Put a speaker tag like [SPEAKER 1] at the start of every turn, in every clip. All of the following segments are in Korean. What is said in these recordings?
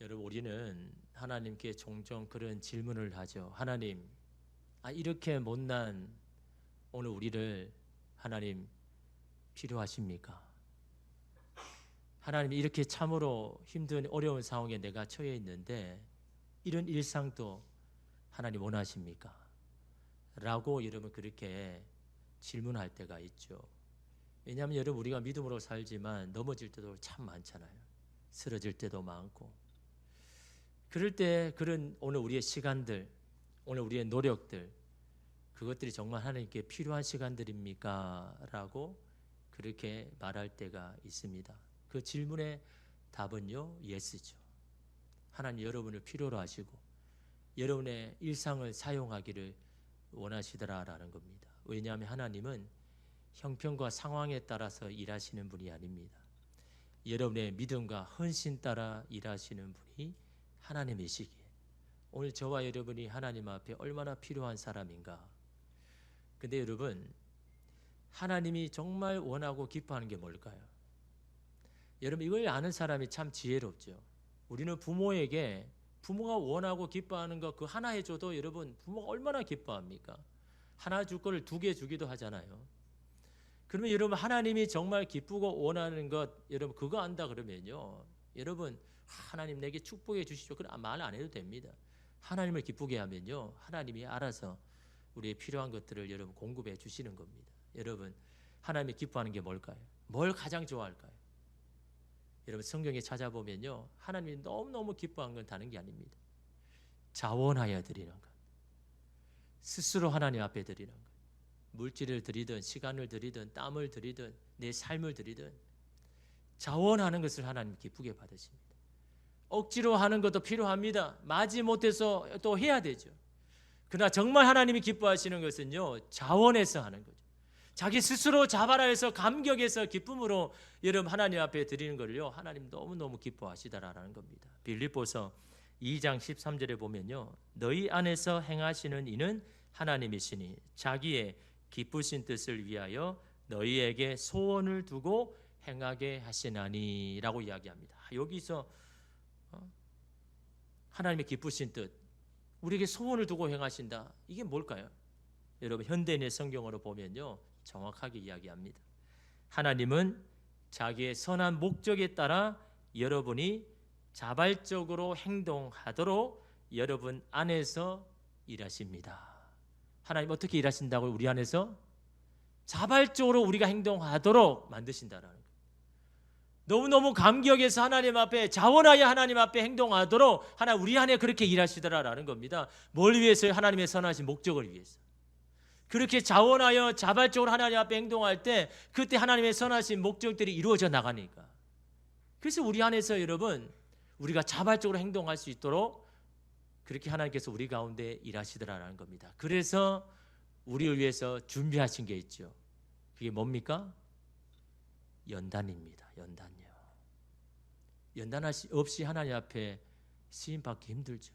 [SPEAKER 1] 여러분, 우리는 하나님께 종종 그런 질문을 하죠. 하나님, 이렇게 못난 오늘 우리를 하나님 필요하십니까? 하나님, 이렇게 참으로 힘든 어려운 상황에 내가 처해 있는데 이런 일상도 하나님 원하십니까? 라고 여러분 그렇게 질문할 때가 있죠. 왜냐하면 여러분, 우리가 믿음으로 살지만 넘어질 때도 참 많잖아요. 쓰러질 때도 많고. 그럴 때 그런 오늘 우리의 시간들, 오늘 우리의 노력들, 그것들이 정말 하나님께 필요한 시간들입니까? 라고 그렇게 말할 때가 있습니다. 그 질문의 답은요, 예스죠. 하나님 여러분을 필요로 하시고 여러분의 일상을 사용하기를 원하시더라라는 겁니다. 왜냐하면 하나님은 형편과 상황에 따라서 일하시는 분이 아닙니다. 여러분의 믿음과 헌신 따라 일하시는 분이 하나님이시기에 오늘 저와 여러분이 하나님 앞에 얼마나 필요한 사람인가. 근데 여러분, 하나님이 정말 원하고 기뻐하는 게 뭘까요? 여러분, 이걸 아는 사람이 참 지혜롭죠. 우리는 부모에게 부모가 원하고 기뻐하는 것 그 하나 해줘도 여러분, 부모가 얼마나 기뻐합니까? 하나 줄 거를 두 개 주기도 하잖아요. 그러면 여러분, 하나님이 정말 기쁘고 원하는 것, 여러분 그거 안다 그러면요, 여러분 하나님 내게 축복해 주시죠, 그럼 말 안 해도 됩니다. 하나님을 기쁘게 하면요, 하나님이 알아서 우리의 필요한 것들을 여러분 공급해 주시는 겁니다. 여러분, 하나님이 기뻐하는 게 뭘까요? 뭘 가장 좋아할까요? 여러분, 성경에 찾아보면요, 하나님이 너무너무 기뻐한 건 다른 게 아닙니다. 자원하여 드리는 것, 스스로 하나님 앞에 드리는 것, 물질을 드리든 시간을 드리든 땀을 드리든 내 삶을 드리든 자원하는 것을 하나님 기쁘게 받으십니다. 억지로 하는 것도 필요합니다. 마지 못해서 또 해야 되죠. 그러나 정말 하나님이 기뻐하시는 것은요, 자원해서 하는 거죠. 자기 스스로 자발하 해서 감격해서 기쁨으로 여러분 하나님 앞에 드리는 걸요, 하나님 너무너무 기뻐하시다라는 겁니다. 빌립보서 2장 13절에 보면요, 너희 안에서 행하시는 이는 하나님이시니 자기의 기쁘신 뜻을 위하여 너희에게 소원을 두고 행하게 하시나니 라고 이야기합니다. 여기서 하나님의 기쁘신 뜻, 우리에게 소원을 두고 행하신다, 이게 뭘까요? 여러분, 현대인의 성경으로 보면요, 정확하게 이야기합니다. 하나님은 자기의 선한 목적에 따라 여러분이 자발적으로 행동하도록 여러분 안에서 일하십니다. 하나님 어떻게 일하신다고요? 우리 안에서 자발적으로 우리가 행동하도록 만드신다라는 거예요. 너무너무 감격해서 하나님 앞에 자원하여 하나님 앞에 행동하도록 하나님 우리 안에 그렇게 일하시더라라는 겁니다. 뭘 위해서요? 하나님의 선하신 목적을 위해서. 그렇게 자원하여 자발적으로 하나님 앞에 행동할 때 그때 하나님의 선하신 목적들이 이루어져 나가니까. 그래서 우리 안에서 여러분, 우리가 자발적으로 행동할 수 있도록 그렇게 하나님께서 우리 가운데 일하시더라라는 겁니다. 그래서 우리를 위해서 준비하신 게 있죠. 그게 뭡니까? 연단입니다. 연단요. 연단 없이 하나님 앞에 시임 받기 힘들죠.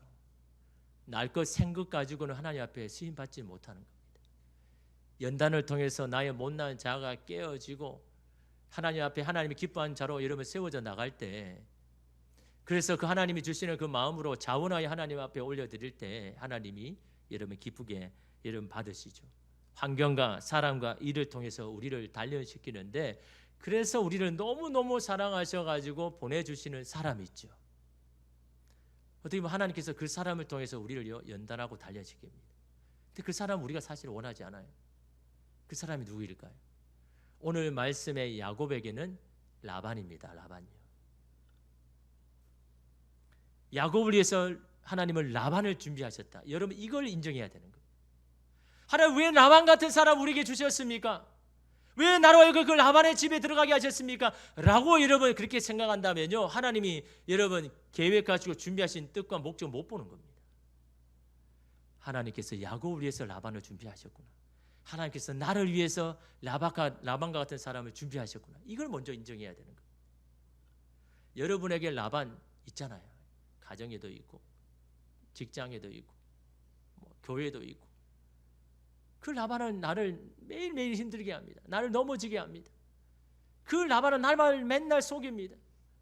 [SPEAKER 1] 날 것 생 것 가지고는 하나님 앞에 시임 받지 못하는 겁니다. 연단을 통해서 나의 못난 자아가 깨어지고 하나님 앞에 하나님이 기뻐하는 자로 여러분 세워져 나갈 때, 그래서 그 하나님이 주시는 그 마음으로 자원하여 하나님 앞에 올려드릴 때 하나님이 여러분 기쁘게 여러분 받으시죠. 환경과 사람과 일을 통해서 우리를 단련시키는데, 그래서 우리를 너무너무 사랑하셔가지고 보내주시는 사람이 있죠. 어떻게 보면 하나님께서 그 사람을 통해서 우리를 연단하고 단련시킵니다. 근데 그 사람 우리가 사실 원하지 않아요. 그 사람이 누구일까요? 오늘 말씀의 야곱에게는 라반입니다. 라반이요. 야곱을 위해서 하나님은 라반을 준비하셨다. 여러분, 이걸 인정해야 되는 거예요. 하나님 왜 라반 같은 사람 우리에게 주셨습니까? 왜 나로 그 라반의 집에 들어가게 하셨습니까? 라고 여러분 그렇게 생각한다면요, 하나님이 여러분 계획하시고 준비하신 뜻과 목적을 못 보는 겁니다. 하나님께서 야곱을 위해서 라반을 준비하셨구나. 하나님께서 나를 위해서 라반과 같은 사람을 준비하셨구나. 이걸 먼저 인정해야 되는 거예요. 여러분에게 라반 있잖아요. 가정에도 있고 직장에도 있고 교회도 있고. 그 라반은 나를 매일매일 힘들게 합니다. 나를 넘어지게 합니다. 그 라반은 나를 맨날 속입니다.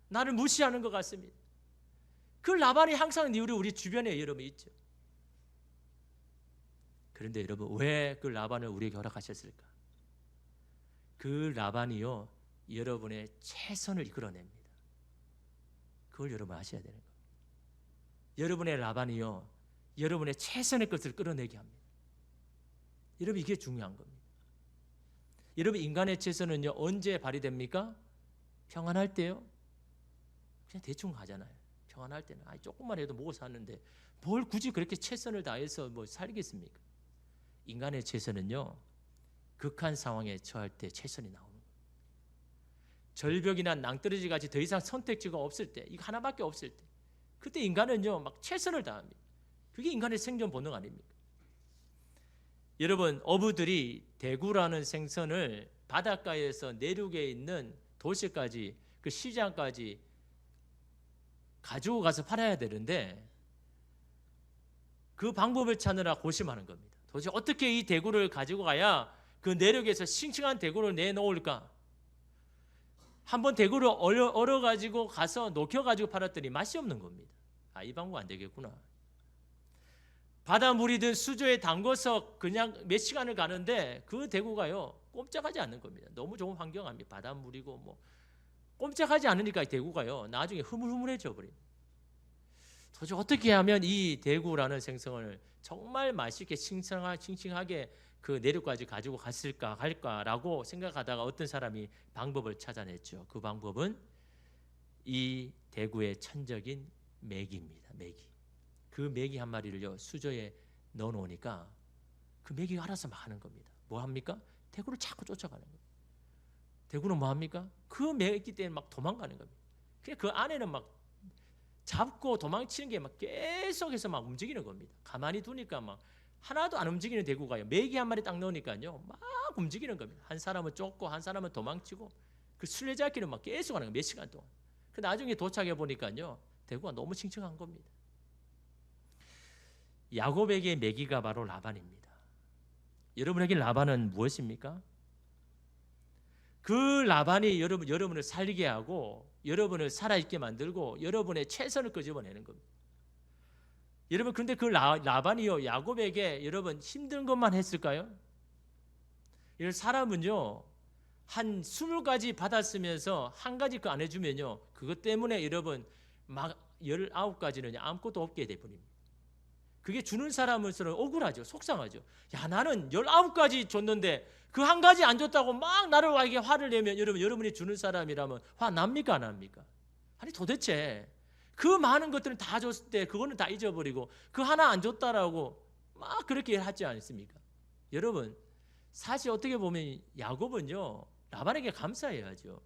[SPEAKER 1] 나를 무시하는 것 같습니다. 그 라반이 항상 우리 주변에 여러분 있죠. 그런데 여러분 왜 그 라반을 우리에게 허락하셨을까? 그 라반이요 여러분의 최선을 이끌어냅니다. 그걸 여러분 아셔야 되는 거예요. 여러분의 라반이요 여러분의 최선의 것을 끌어내게 합니다. 여러분 이게 중요한 겁니다. 여러분 인간의 최선은요 언제 발휘됩니까? 평안할 때요. 그냥 대충 가잖아요. 평안할 때는 조금만 해도 먹고 사는데 뭘 굳이 그렇게 최선을 다해서 뭐 살겠습니까? 인간의 최선은요 극한 상황에 처할 때 최선이 나오는 거예요. 절벽이나 낭떠러지 같이 더 이상 선택지가 없을 때, 이거 하나밖에 없을 때, 그때 인간은요 막 최선을 다합니다. 그게 인간의 생존 본능 아닙니까? 여러분 어부들이 대구라는 생선을 바닷가에서 내륙에 있는 도시까지 그 시장까지 가지고 가서 팔아야 되는데 그 방법을 찾느라 고심하는 겁니다. 도대체 어떻게 이 대구를 가지고 가야 그 내륙에서 싱싱한 대구를 내놓을까? 한번 대구를 얼어 가지고 가서 녹여 가지고 팔았더니 맛이 없는 겁니다. 이 방법 안 되겠구나. 바닷물이든 수조에 담궈서 그냥 몇 시간을 가는데 그 대구가요 꼼짝하지 않는 겁니다. 너무 좋은 환경 아닙니까? 바닷물이고 뭐 꼼짝하지 않으니까 대구가요 나중에 흐물흐물해져 버립니다. 도대체 어떻게 하면 이 대구라는 생선을 정말 맛있게 싱싱하게 그 내륙까지 가지고 갈까라고 생각하다가 어떤 사람이 방법을 찾아냈죠. 그 방법은 이 대구의 천적인 메기입니다. 메기. 그 메기 한 마리를요 수조에 넣어 놓으니까 그 메기가 알아서 막 하는 겁니다. 뭐 합니까? 대구를 자꾸 쫓아가는 거예요. 대구는 뭐 합니까? 그 메기 때문에 막 도망가는 겁니다. 그냥 그 안에는 막 잡고 도망치는 게 막 계속해서 막 움직이는 겁니다. 가만히 두니까 막 하나도 안 움직이는 대구가요 메기 한 마리 딱 넣으니까요 막 움직이는 겁니다. 한 사람은 쫓고 한 사람은 도망치고 그 술래잡기를 막 계속 하는 거예요. 몇 시간 동안. 그 나중에 도착해 보니까요 대구가 너무 싱싱한 겁니다. 야곱에게 메기가 바로 라반입니다. 여러분에게 라반은 무엇입니까? 그 라반이 여러분을 살리게 하고 여러분을 살아있게 만들고 여러분의 최선을 끄집어내는 겁니다. 여러분 근데 그 라반이요 야곱에게 여러분 힘든 것만 했을까요? 이 사람은요 한 20가지 받았으면서 한 가지 그 안 해주면요 그것 때문에 여러분 막 19가지는 아무것도 없게 돼버립니다. 그게 주는 사람으로서는 억울하죠. 속상하죠. 야 나는 19가지 줬는데 그 한 가지 안 줬다고 막 나를 와게 화를 내면 여러분이 주는 사람이라면 화 납니까 안 납니까? 아니 도대체 그 많은 것들은 다 줬을 때 그거는 다 잊어버리고 그 하나 안 줬다라고 막 그렇게 하지 않습니까? 여러분 사실 어떻게 보면 야곱은요 라반에게 감사해야죠.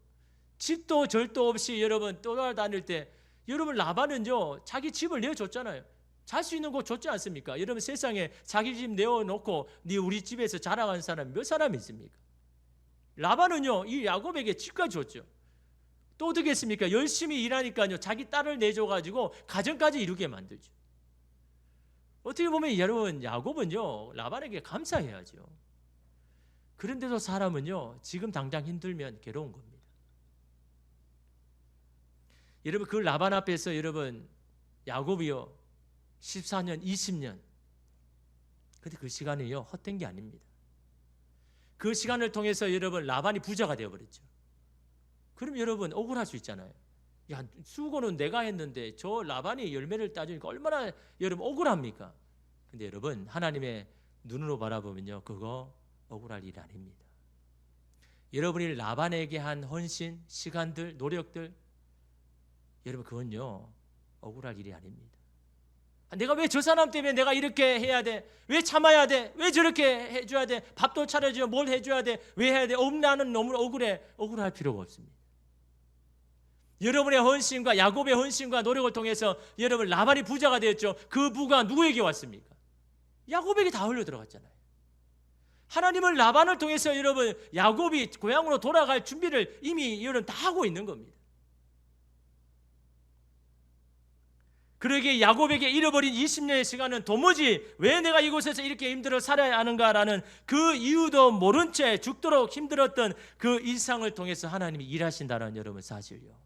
[SPEAKER 1] 집도 절도 없이 여러분 떠돌아다닐 때 여러분 라반은요 자기 집을 내어줬잖아요. 잘 수 있는 곳 줬지 않습니까? 여러분 세상에 자기 집 내어놓고 우리 집에서 자라간 사람이 몇 사람이 있습니까? 라반은요 이 야곱에게 집까지 줬죠. 또 어떻게 했습니까? 열심히 일하니까요 자기 딸을 내줘가지고 가정까지 이루게 만들죠. 어떻게 보면 여러분 야곱은요 라반에게 감사해야죠. 그런데도 사람은요 지금 당장 힘들면 괴로운 겁니다. 여러분 그 라반 앞에서 여러분 야곱이요 14년 20년 근데 그 시간이요 헛된 게 아닙니다. 그 시간을 통해서 여러분 라반이 부자가 되어버렸죠. 그럼 여러분 억울할 수 있잖아요. 야 수고는 내가 했는데 저 라반이 열매를 따주니까 얼마나 여러분 억울합니까? 근데 여러분 하나님의 눈으로 바라보면요 그거 억울할 일 아닙니다. 여러분이 라반에게 한 헌신, 시간들, 노력들 여러분 그건요 억울할 일이 아닙니다. 내가 왜 저 사람 때문에 내가 이렇게 해야 돼? 왜 참아야 돼? 왜 저렇게 해줘야 돼? 밥도 차려줘 뭘 해줘야 돼? 왜 해야 돼? 나는 너무 억울할 필요가 없습니다. 여러분의 헌신과 야곱의 헌신과 노력을 통해서 여러분 라반이 부자가 되었죠. 그 부가 누구에게 왔습니까? 야곱에게 다 흘러 들어갔잖아요. 하나님은 라반을 통해서 여러분 야곱이 고향으로 돌아갈 준비를 이미 여러분 다 하고 있는 겁니다. 그러기에 야곱에게 잃어버린 20년의 시간은 도무지 왜 내가 이곳에서 이렇게 힘들어 살아야 하는가라는 그 이유도 모른 채 죽도록 힘들었던 그 일상을 통해서 하나님이 일하신다는 여러분 사실요.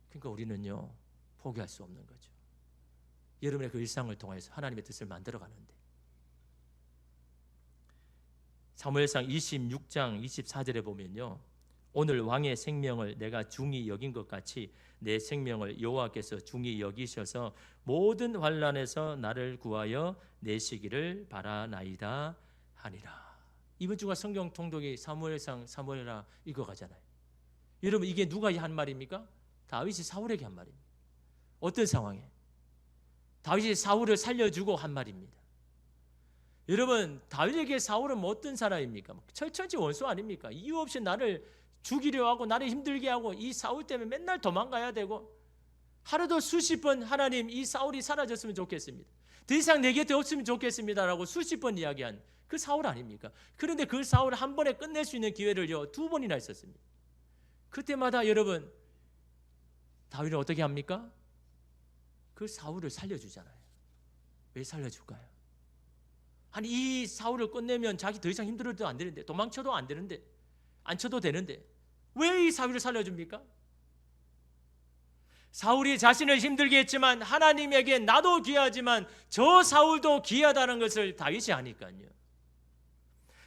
[SPEAKER 1] 그러니까 우리는요 포기할 수 없는 거죠. 여러분의 그 일상을 통해서 하나님의 뜻을 만들어 가는데, 사무엘상 26장 24절에 보면요, 오늘 왕의 생명을 내가 중히 여긴 것 같이 내 생명을 여호와께서 중히 여기셔서 모든 환난에서 나를 구하여 내시기를 바라나이다 하니라. 이번 주가 성경 통독이 사무엘상 사무엘하 읽어가잖아요. 여러분, 이게 누가 한 말입니까? 다윗이 사울에게 한 말입니다. 어떤 상황에? 다윗이 사울을 살려주고 한 말입니다. 여러분, 다윗에게 사울은 뭐 어떤 사람입니까? 철천지 원수 아닙니까? 이유 없이 나를 죽이려 하고 나를 힘들게 하고, 이 사울 때문에 맨날 도망가야 되고, 하루도 수십 번 하나님 이 사울이 사라졌으면 좋겠습니다, 더 이상 내 곁에 없으면 좋겠습니다라고 수십 번 이야기한 그 사울 아닙니까? 그런데 그 사울을 한 번에 끝낼 수 있는 기회를요 2번이나 있었습니다. 그때마다 여러분, 다윗은 어떻게 합니까? 그 사울을 살려주잖아요. 왜 살려줄까요? 아니, 이 사울을 끝내면 자기 더 이상 힘들어도 안 되는데, 도망쳐도 안 되는데, 안 쳐도 되는데 왜 이 사울을 살려줍니까? 사울이 자신을 힘들게 했지만 하나님에게 나도 귀하지만 저 사울도 귀하다는 것을 다윗이 아니까요.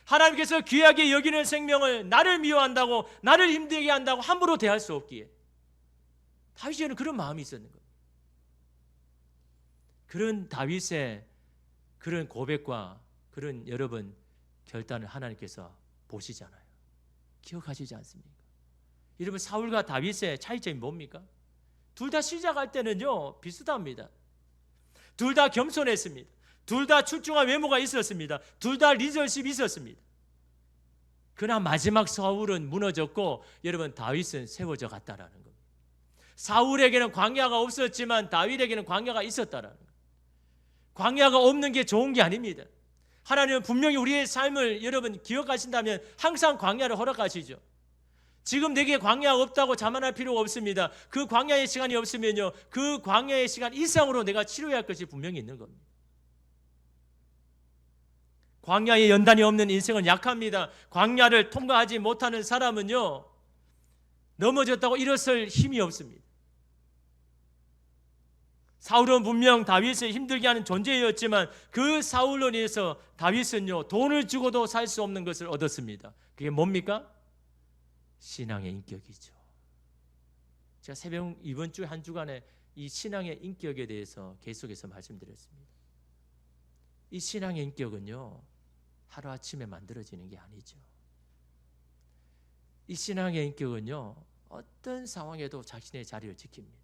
[SPEAKER 1] 하나님께서 귀하게 여기는 생명을 나를 미워한다고, 나를 힘들게 한다고 함부로 대할 수 없기에 다윗에는 그런 마음이 있었는 겁니다. 그런 다윗의 그런 고백과 그런 여러분 결단을 하나님께서 보시잖아요. 기억하시지 않습니까? 여러분, 사울과 다윗의 차이점이 뭡니까? 둘 다 시작할 때는요 비슷합니다. 둘 다 겸손했습니다. 둘 다 출중한 외모가 있었습니다. 둘 다 리더십이 있었습니다. 그러나 마지막 사울은 무너졌고, 여러분, 다윗은 세워져 갔다라는 겁니다. 사울에게는 광야가 없었지만 다윗에게는 광야가 있었다라는 겁니다. 광야가 없는 게 좋은 게 아닙니다. 하나님은 분명히 우리의 삶을 여러분 기억하신다면 항상 광야를 허락하시죠. 지금 내게 광야가 없다고 자만할 필요가 없습니다. 그 광야의 시간이 없으면요, 그 광야의 시간 이상으로 내가 치료해야 할 것이 분명히 있는 겁니다. 광야의 연단이 없는 인생은 약합니다. 광야를 통과하지 못하는 사람은요 넘어졌다고 일어설 힘이 없습니다. 사울은 분명 다윗을 힘들게 하는 존재였지만 그 사울로 인해서 다윗은요 돈을 주고도 살 수 없는 것을 얻었습니다. 그게 뭡니까? 신앙의 인격이죠. 제가 새벽 이번 주 한 주간에 이 신앙의 인격에 대해서 계속해서 말씀드렸습니다. 이 신앙의 인격은요 하루아침에 만들어지는 게 아니죠. 이 신앙의 인격은요 어떤 상황에도 자신의 자리를 지킵니다.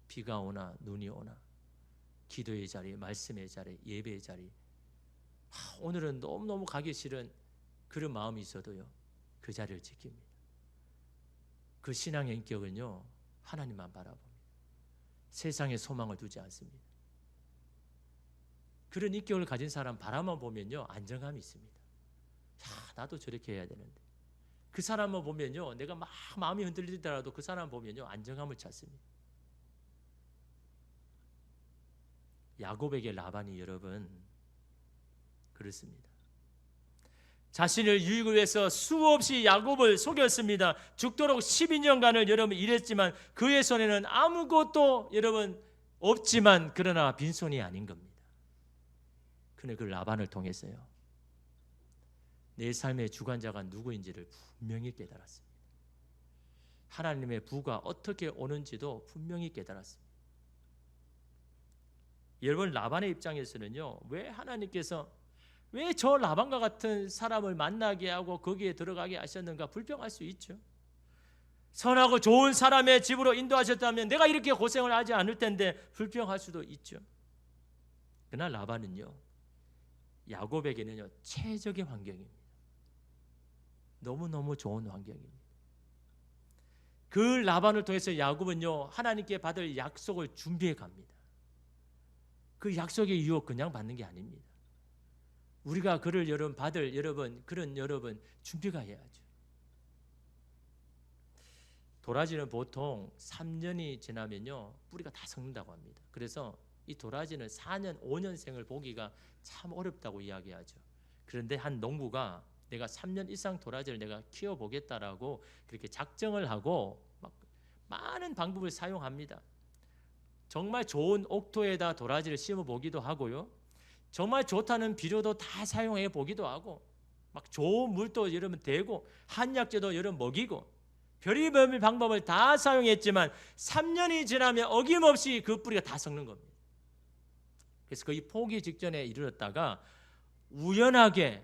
[SPEAKER 1] 비가 오나 눈이 오나, 기도의 자리, 말씀의 자리, 예배의 자리, 오늘은 너무너무 가기 싫은 그런 마음이 있어도요 그 자리를 지킵니다. 그 신앙의 인격은요 하나님만 바라봅니다. 세상에 소망을 두지 않습니다. 그런 인격을 가진 사람 바라만 보면요 안정감이 있습니다. 나도 저렇게 해야 되는데. 그 사람만 보면요 내가 막 마음이 흔들리더라도 그 사람 보면요 안정감을 찾습니다. 야곱에게 라반이 여러분 그렇습니다. 자신을 유익을 위해서 수없이 야곱을 속였습니다. 죽도록 12년간을 여러분 일했지만 그의 손에는 아무것도 여러분 없지만 그러나 빈손이 아닌 겁니다. 그런데 그 라반을 통해서요 내 삶의 주관자가 누구인지를 분명히 깨달았습니다. 하나님의 부가 어떻게 오는지도 분명히 깨달았습니다. 여러분, 라반의 입장에서는요 왜 하나님께서 왜 저 라반과 같은 사람을 만나게 하고 거기에 들어가게 하셨는가 불평할 수 있죠. 선하고 좋은 사람의 집으로 인도하셨다면 내가 이렇게 고생을 하지 않을 텐데 불평할 수도 있죠. 그러나 라반은요 야곱에게는요 최적의 환경입니다. 너무너무 좋은 환경입니다. 그 라반을 통해서 야곱은요 하나님께 받을 약속을 준비해 갑니다. 그 약속의 유혹 그냥 받는 게 아닙니다. 우리가 그를 여러분 받을 그런 여러분 준비가 해야죠. 도라지는 보통 3년이 지나면요 뿌리가 다 썩는다고 합니다. 그래서 이 도라지는 4년, 5년생을 보기가 참 어렵다고 이야기하죠. 그런데 한 농부가 내가 3년 이상 도라지를 내가 키워보겠다라고 그렇게 작정을 하고 막 많은 방법을 사용합니다. 정말 좋은 옥토에다 도라지를 심어 보기도 하고요. 정말 좋다는 비료도 다 사용해 보기도 하고, 막 좋은 물도 여러분 대고 한약재도 여러분 먹이고 별의별 방법을 다 사용했지만 3년이 지나면 어김없이 그 뿌리가 다 썩는 겁니다. 그래서 거의 포기 직전에 이르렀다가 우연하게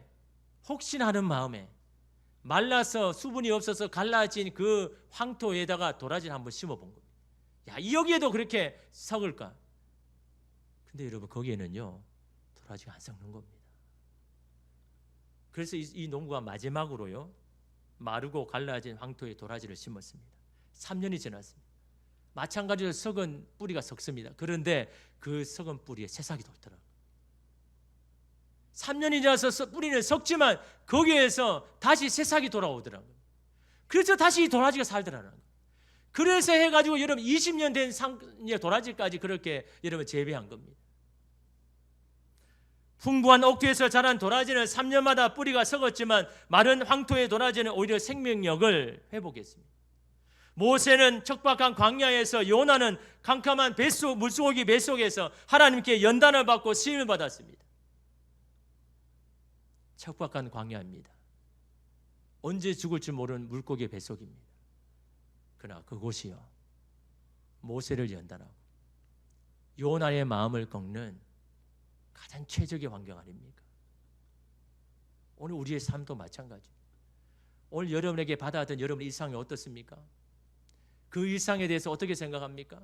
[SPEAKER 1] 혹시나 하는 마음에 말라서 수분이 없어서 갈라진 그 황토에다가 도라지를 한번 심어본 겁니다. 야, 여기에도 그렇게 썩을까? 근데 여러분 거기에는요 도라지가 안 썩는 겁니다. 그래서 이 농부가 마지막으로요 마르고 갈라진 황토에 도라지를 심었습니다. 3년이 지났습니다. 마찬가지로 썩은 뿌리가 썩습니다. 그런데 그 썩은 뿌리에 새싹이 돋더라고요. 3년이 지나서 뿌리는 썩지만 거기에서 다시 새싹이 돌아오더라고요. 그래서 다시 이 도라지가 살더라고요. 그래서 해가지고 여러분 20년 된 도라지까지 그렇게 여러분 재배한 겁니다. 풍부한 옥토에서 자란 도라지는 3년마다 뿌리가 썩었지만 마른 황토의 도라지는 오히려 생명력을 회복했습니다. 모세는 척박한 광야에서, 요나는 캄캄한 물소고기 뱃속에서 하나님께 연단을 받고 시험을 받았습니다. 척박한 광야입니다. 언제 죽을지 모르는 물고기 뱃속입니다. 그러나 그곳이요 모세를 연단하고 요나의 마음을 꺾는 가장 최적의 환경 아닙니까? 오늘 우리의 삶도 마찬가지입니다. 오늘 여러분에게 받아든 여러분 일상이 어떻습니까? 그 일상에 대해서 어떻게 생각합니까?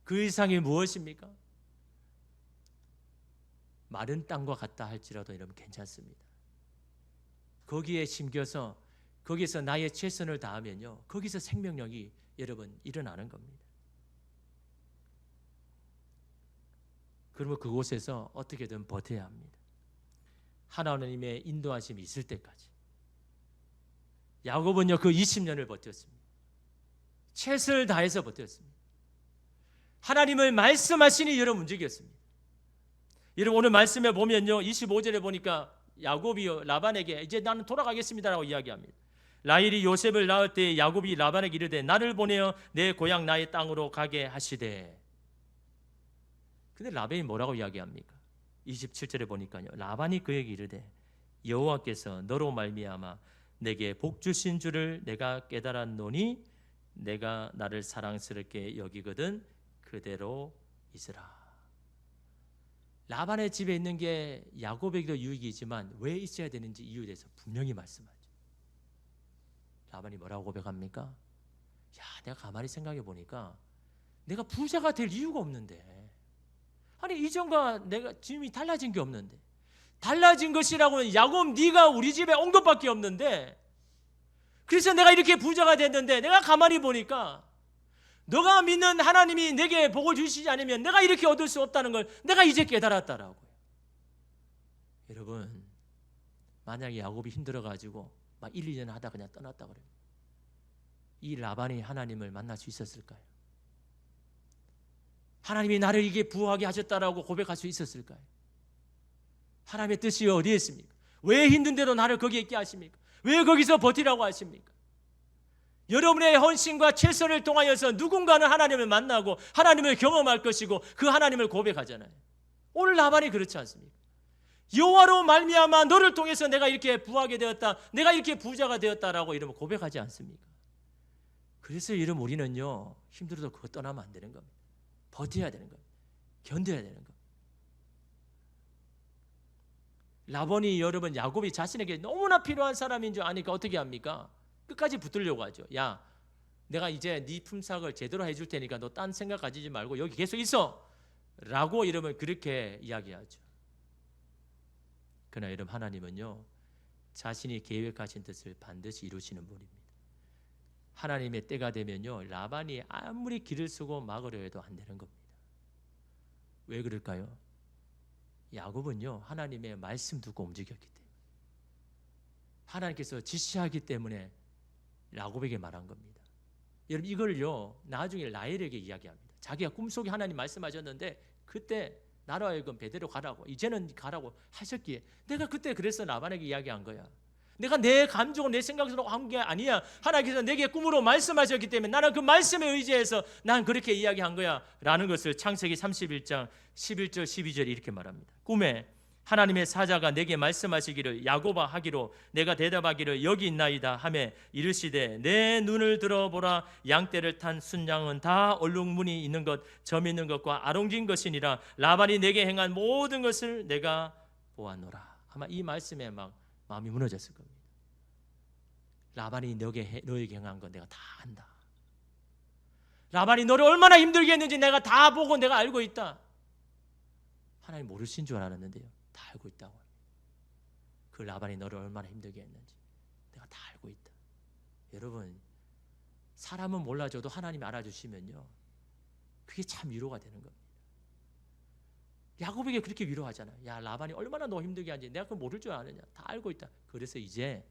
[SPEAKER 1] 그 일상이 무엇입니까? 마른 땅과 같다 할지라도 여러분 괜찮습니다. 거기에 심겨서 거기서 나의 최선을 다하면요 거기서 생명력이 여러분 일어나는 겁니다. 그러면 그곳에서 어떻게든 버텨야 합니다. 하나님의 인도하심이 있을 때까지. 야곱은요 그 20년을 버텼습니다. 최선을 다해서 버텼습니다. 하나님을 말씀하시니 여러분 움직였습니다. 여러분 오늘 말씀에 보면요 25절에 보니까 야곱이 라반에게 이제 나는 돌아가겠습니다라고 이야기합니다. 라헬이 요셉을 낳을 때 야곱이 라반에게 이르되 나를 보내어 내 고향 나의 땅으로 가게 하시되. 근데 라반이 뭐라고 이야기합니까? 27절에 보니까요 라반이 그에게 이르되 여호와께서 너로 말미암아 내게 복 주신 줄을 내가 깨달았노니 내가 나를 사랑스럽게 여기거든 그대로 있으라. 라반의 집에 있는 게 야곱에게도 유익이지만 왜 있어야 되는지 이유에 대해서 분명히 말씀하죠. 라반이 뭐라고 고백합니까? 야, 내가 가만히 생각해 보니까 내가 부자가 될 이유가 없는데, 아니 이전과 내가 지금이 달라진 게 없는데, 달라진 것이라고는 야곱 네가 우리 집에 온 것밖에 없는데, 그래서 내가 이렇게 부자가 됐는데 내가 가만히 보니까 너가 믿는 하나님이 내게 복을 주시지 않으면 내가 이렇게 얻을 수 없다는 걸 내가 이제 깨달았다라고요. 여러분 만약에 야곱이 힘들어가지고 막 1, 2년 하다 그냥 떠났다 그래요. 이 라반이 하나님을 만날 수 있었을까요? 하나님이 나를 이게 부하게 하셨다라고 고백할 수 있었을까요? 하나님의 뜻이 어디에 있습니까? 왜 힘든데도 나를 거기에 있게 하십니까? 왜 거기서 버티라고 하십니까? 여러분의 헌신과 최선을 통하여서 누군가는 하나님을 만나고 하나님을 경험할 것이고 그 하나님을 고백하잖아요. 오늘 라반이 그렇지 않습니까? 여호와로 말미암아 너를 통해서 내가 이렇게 부하게 되었다, 내가 이렇게 부자가 되었다라고 이러면 고백하지 않습니까? 그래서 이러면 우리는요 힘들어도 그거 떠나면 안 되는 겁니다. 버텨야 되는 겁니다. 견뎌야 되는 겁니다. 라반이 여러분 야곱이 자신에게 너무나 필요한 사람인 줄 아니까 어떻게 합니까? 끝까지 붙들려고 하죠. 야, 내가 이제 네 품삯을 제대로 해줄 테니까 너 딴 생각 가지지 말고 여기 계속 있어 라고 이러면 그렇게 이야기하죠. 그러나 여러분 하나님은요 자신이 계획하신 뜻을 반드시 이루시는 분입니다. 하나님의 때가 되면요 라반이 아무리 길을 쓰고 막으려 해도 안 되는 겁니다. 왜 그럴까요? 야곱은요 하나님의 말씀 듣고 움직였기 때문에, 하나님께서 지시하기 때문에 야곱에게 말한 겁니다. 여러분 이걸요 나중에 라헬에게 이야기합니다. 자기가 꿈속에 하나님 말씀하셨는데 그때 나로 하여금 베델로 가라고, 이제는 가라고 하셨기에 내가 그때 그래서 라반에게 이야기한 거야. 내가 내 감정으로 내 생각으로 한 게 아니야. 하나님께서 내게 꿈으로 말씀하셨기 때문에 나는 그 말씀에 의지해서 난 그렇게 이야기한 거야 라는 것을 창세기 31장 11절 12절에 이렇게 말합니다. 꿈에 하나님의 사자가 내게 말씀하시기를 야곱아 하기로 내가 대답하기를 여기 있나이다 하매 이르시되 내 눈을 들어보라 양떼를 탄 순양은 다 얼룩무늬 있는 것 점 있는 것과 아롱진 것이니라 라반이 내게 행한 모든 것을 내가 보았노라. 아마 이 말씀에 막 마음이 무너졌을 겁니다. 라반이 너에게 행한 건 내가 다 안다. 라반이 너를 얼마나 힘들게 했는지 내가 다 보고 내가 알고 있다. 하나님 모르신 줄 알았는데요, 다 알고 있다고 합니다. 그 라반이 너를 얼마나 힘들게 했는지 내가 다 알고 있다. 여러분, 사람은 몰라줘도 하나님이 알아주시면요, 그게 참 위로가 되는 겁니다. 야곱에게 그렇게 위로하잖아. 야, 라반이 얼마나 너 힘들게 하는지 내가 그걸 모를 줄 아느냐. 다 알고 있다. 그래서 이제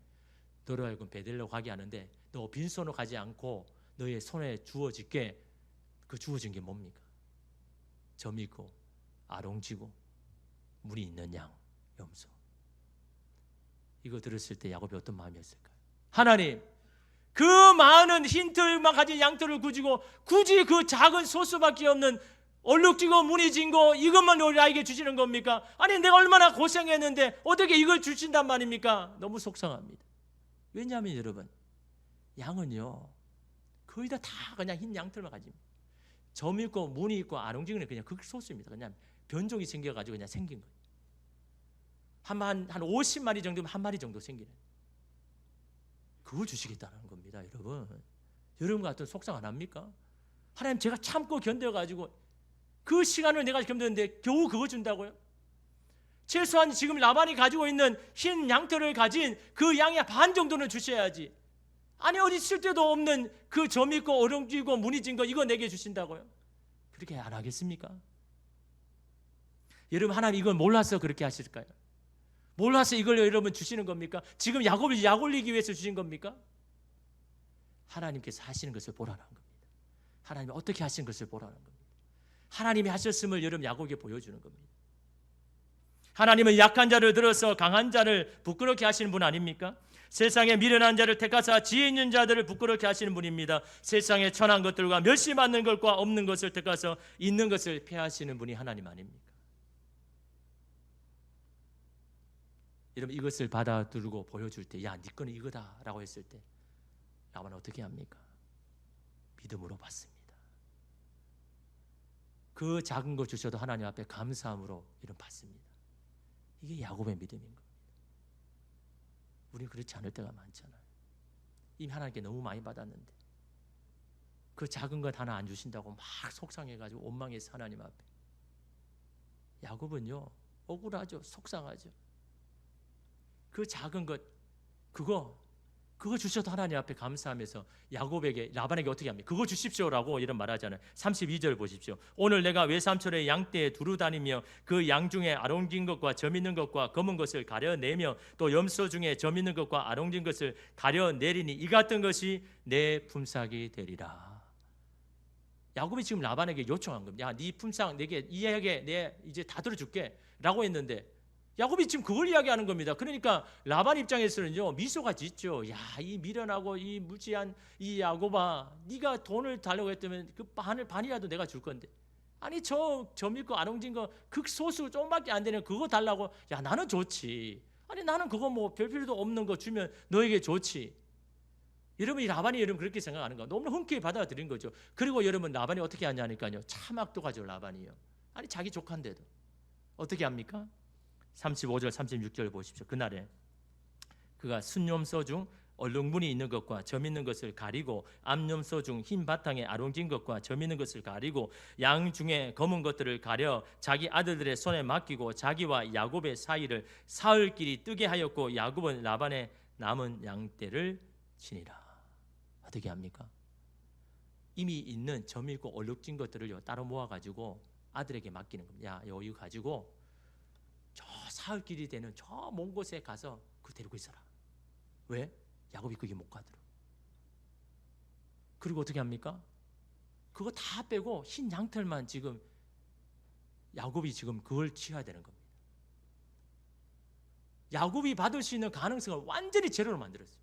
[SPEAKER 1] 너로 하여금 베들레헴 가게 하는데 너 빈손으로 가지 않고 너의 손에 주어질게. 그 주어진 게 뭡니까? 점 있고 아롱지고 물이 있는 양, 염소. 이거 들었을 때 야곱이 어떤 마음이었을까요? 하나님, 그 많은 흰털만 가진 양털을 굳이 그 작은 소수밖에 없는 얼룩지고 무늬진 거 이것만 나에게 주시는 겁니까? 아니 내가 얼마나 고생했는데 어떻게 이걸 주신단 말입니까? 너무 속상합니다. 왜냐하면 여러분, 양은요 거의 다 그냥 흰 양털만 가집니다. 점 있고 무늬 있고 아롱지는 그냥 극소수입니다. 그냥 변종이 생겨가지고 그냥 생긴 거예요. 한 50마리 정도면 한 마리 정도 생기는, 그걸 주시겠다는 겁니다. 여러분 같은 속상 안 합니까? 하나님, 제가 참고 견뎌가지고 그 시간을 내가 견뎠는데 겨우 그거 준다고요? 최소한 지금 라반이 가지고 있는 흰 양털을 가진 그 양의 반 정도는 주셔야지. 아니 어디 쓸데도 없는 그 점 있고 어렁지고 무늬진 거 이거 내게 주신다고요? 그렇게 안 하겠습니까? 여러분, 하나님 이걸 몰라서 그렇게 하실까요? 몰라서 이걸 여러분 주시는 겁니까? 지금 야곱을 약올리기 위해서 주신 겁니까? 하나님께서 하시는 것을 보라는 겁니다. 하나님이 어떻게 하시는 것을 보라는 겁니다. 하나님이 하셨음을 여러분 야곱에게 보여주는 겁니다. 하나님은 약한 자를 들어서 강한 자를 부끄럽게 하시는 분 아닙니까? 세상에 미련한 자를 택하사 지혜 있는 자들을 부끄럽게 하시는 분입니다. 세상에 천한 것들과 멸시받는 것과 없는 것을 택하서 있는 것을 폐하시는 분이 하나님 아닙니까? 여러분, 이것을 받아들고 보여줄 때, 야, 네 거는 이거다 라고 했을 때 라반은 어떻게 합니까? 믿음으로 받습니다. 그 작은 거 주셔도 하나님 앞에 감사함으로 이런 받습니다. 이게 야곱의 믿음인 겁니다. 우리는 그렇지 않을 때가 많잖아요. 이미 하나님께 너무 많이 받았는데 그 작은 것 하나 안 주신다고 막 속상해가지고 원망해서 하나님 앞에. 야곱은요 억울하죠. 속상하죠. 그 작은 것 그거 주셔도 하나님 앞에 감사하면서 야곱에게, 라반에게 어떻게 합니까? 그거 주십시오라고 이런 말하잖아요. 32절 보십시오. 오늘 내가 외삼촌의 양떼에 두루 다니며 그 양 중에 아롱진 것과 점 있는 것과 검은 것을 가려내며 또 염소 중에 점 있는 것과 아롱진 것을 가려내리니 이 같은 것이 내 품삯이 되리라. 야곱이 지금 라반에게 요청한 겁니다. 야, 네 품삯 내게 이해하게 내 이제 다 들어줄게 라고 했는데 야곱이 지금 그걸 이야기하는 겁니다. 그러니까 라반 입장에서는요 미소가 짙죠. 야, 이 미련하고 이 무지한 이 야곱아, 네가 돈을 달라고 했다면 그 반이라도 내가 줄 건데, 아니 저 믿고 아롱진 거 극소수 조금밖에 안 되는 그거 달라고. 야, 나는 좋지. 아니 나는 그거 뭐 별 필요도 없는 거 주면 너에게 좋지. 여러분, 이 라반이 여러분 그렇게 생각하는 거 너무 흔쾌히 받아들인 거죠. 그리고 여러분, 라반이 어떻게 하냐니까요, 참 악독하죠. 라반이요, 아니 자기 조카인데도 어떻게 합니까? 35절 36절 보십시오. 그날에 그가 순염소 중 얼룩무늬 있는 것과 점 있는 것을 가리고 암염소 중 흰 바탕에 아롱진 것과 점 있는 것을 가리고 양 중에 검은 것들을 가려 자기 아들들의 손에 맡기고 자기와 야곱의 사이를 사흘길이 뜨게 하였고 야곱은 라반의 남은 양떼를 치니라. 어떻게 합니까? 이미 있는 점 있고 얼룩진 것들을 따로 모아가지고 아들에게 맡기는 겁니다. 야, 이거 가지고 저 사흘길이 되는 저 먼 곳에 가서 그거 데리고 있어라. 왜? 야곱이 그게 못 가도록. 그리고 어떻게 합니까? 그거 다 빼고 흰 양털만 지금 야곱이 지금 그걸 취해야 되는 겁니다. 야곱이 받을 수 있는 가능성을 완전히 제로로 만들었어요.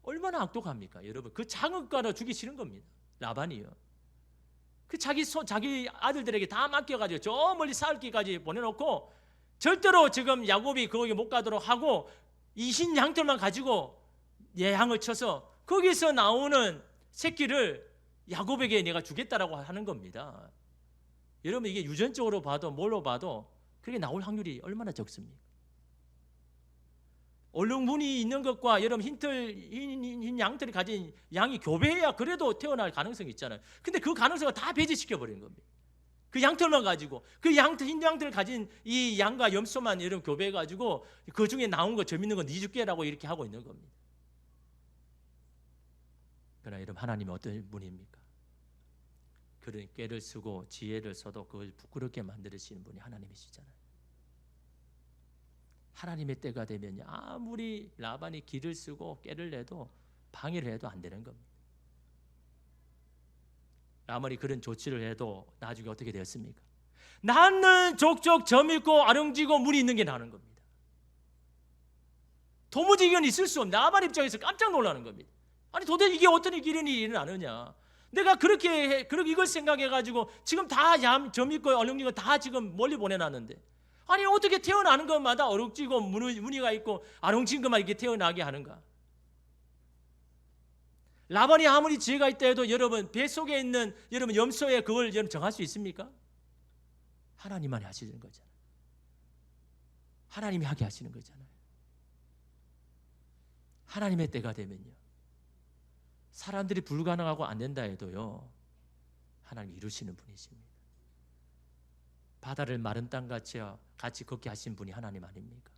[SPEAKER 1] 얼마나 악독합니까, 여러분? 그 작은 거 하나 주기 싫은 겁니다. 라반이요. 그 자기 아들들에게 다 맡겨가지고 저 멀리 싸울기까지 보내놓고 절대로 지금 야곱이 거기 못 가도록 하고 이 흰 양털만 가지고 예향을 쳐서 거기서 나오는 새끼를 야곱에게 내가 주겠다라고 하는 겁니다. 여러분, 이게 유전적으로 봐도 뭘로 봐도 그게 나올 확률이 얼마나 적습니까? 얼룩무늬 있는 것과 여러분 흰 양털이 가진 양이 교배해야 그래도 태어날 가능성이 있잖아요. 근데 그 가능성을 다 배제시켜 버린 겁니다. 그 양털만 가지고 그 흰 양털을 가진 이 양과 염소만 여러분 교배해 가지고 그 중에 나온 거 재밌는 건 네 줄게라고 이렇게 하고 있는 겁니다. 그러나 여러분, 하나님이 어떤 분입니까? 그런 꾀를 쓰고 지혜를 써도 그걸 부끄럽게 만드시는 분이 하나님이시잖아요. 하나님의 때가 되면 아무리 라반이 길을 쓰고 꾀를 내도 방해를 해도 안 되는 겁니다. 라반이 그런 조치를 해도 나중에 어떻게 되었습니까? 나는 족족 점있고 아령지고 물이 있는 게 나는 겁니다. 도무지 이건 있을 수 없는, 라반 입장에서 깜짝 놀라는 겁니다. 아니 도대체 이게 어떤 이런 일이 일어나느냐? 내가 그렇게 이걸 생각해가지고 지금 다 점있고 아령지고 다 지금 멀리 보내놨는데, 아니 어떻게 태어나는 것마다 어룩지고 무늬가 있고 아롱진 것만 이렇게 태어나게 하는가? 라반이 아무리 지혜가 있다 해도 여러분 뱃속에 있는 여러분 염소에 그걸 여러분 정할 수 있습니까? 하나님만이 하시는 거잖아요. 하나님이 하게 하시는 거잖아요. 하나님의 때가 되면요, 사람들이 불가능하고 안 된다 해도요, 하나님이 이루시는 분이십니다. 바다를 마른 땅같이 걷게 하신 분이 하나님 아닙니까?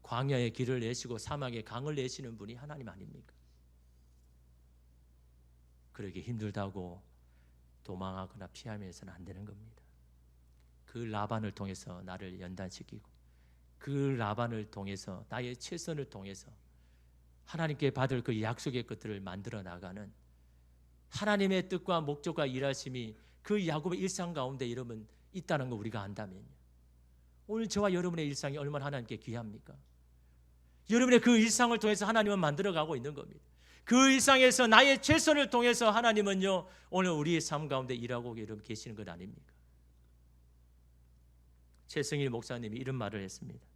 [SPEAKER 1] 광야에 길을 내시고 사막에 강을 내시는 분이 하나님 아닙니까? 그러기 힘들다고 도망하거나 피하면서는 안 되는 겁니다. 그 라반을 통해서 나를 연단시키고 그 라반을 통해서 나의 최선을 통해서 하나님께 받을 그 약속의 것들을 만들어 나가는 하나님의 뜻과 목적과 일하심이 그 야곱의 일상 가운데 여러분 있다는 거 우리가 안다면요, 오늘 저와 여러분의 일상이 얼마나 하나님께 귀합니까? 여러분의 그 일상을 통해서 하나님은 만들어가고 있는 겁니다. 그 일상에서 나의 최선을 통해서 하나님은요, 오늘 우리의 삶 가운데 일하고 여러분 계시는 것 아닙니까? 최승일 목사님이 이런 말을 했습니다.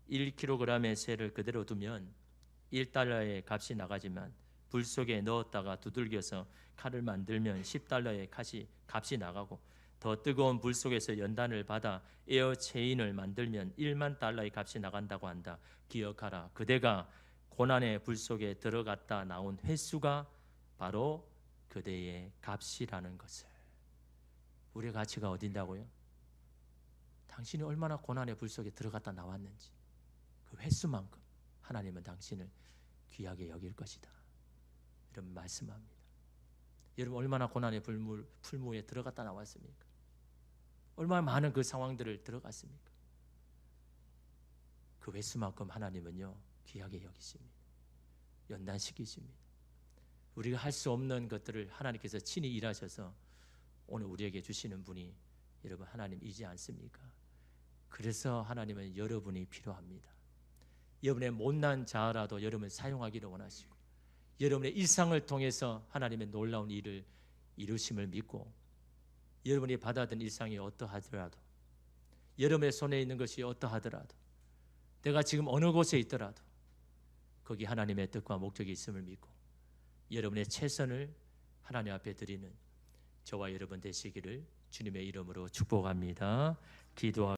[SPEAKER 1] 1kg의 쇠를 그대로 두면 1달러의 값이 나가지만 불 속에 넣었다가 두들겨서 칼을 만들면 10달러의 값이 나가고 더 뜨거운 불 속에서 연단을 받아 에어 체인을 만들면 1만 달러의 값이 나간다고 한다. 기억하라. 그대가 고난의 불 속에 들어갔다 나온 횟수가 바로 그대의 값이라는 것을. 우리의 가치가 어딘다고요? 당신이 얼마나 고난의 불 속에 들어갔다 나왔는지 그 횟수만큼 하나님은 당신을 귀하게 여길 것이다, 이런 말씀합니다. 여러분 얼마나 고난의 풀무에 들어갔다 나왔습니까? 얼마나 많은 그 상황들을 들어갔습니까? 그 횟수만큼 하나님은요 귀하게 여기십니다. 연단시키십니다. 우리가 할 수 없는 것들을 하나님께서 친히 일하셔서 오늘 우리에게 주시는 분이 여러분 하나님이지 않습니까? 그래서 하나님은 여러분이 필요합니다. 여러분의 못난 자아라도 여러분을 사용하기를 원하시고 여러분의 일상을 통해서 하나님의 놀라운 일을 이루심을 믿고 여러분이 받아든 일상이 어떠하더라도 여러분의 손에 있는 것이 어떠하더라도 내가 지금 어느 곳에 있더라도 거기 하나님의 뜻과 목적이 있음을 믿고 여러분의 최선을 하나님 앞에 드리는 저와 여러분 되시기를 주님의 이름으로 축복합니다. 기도하겠습니다.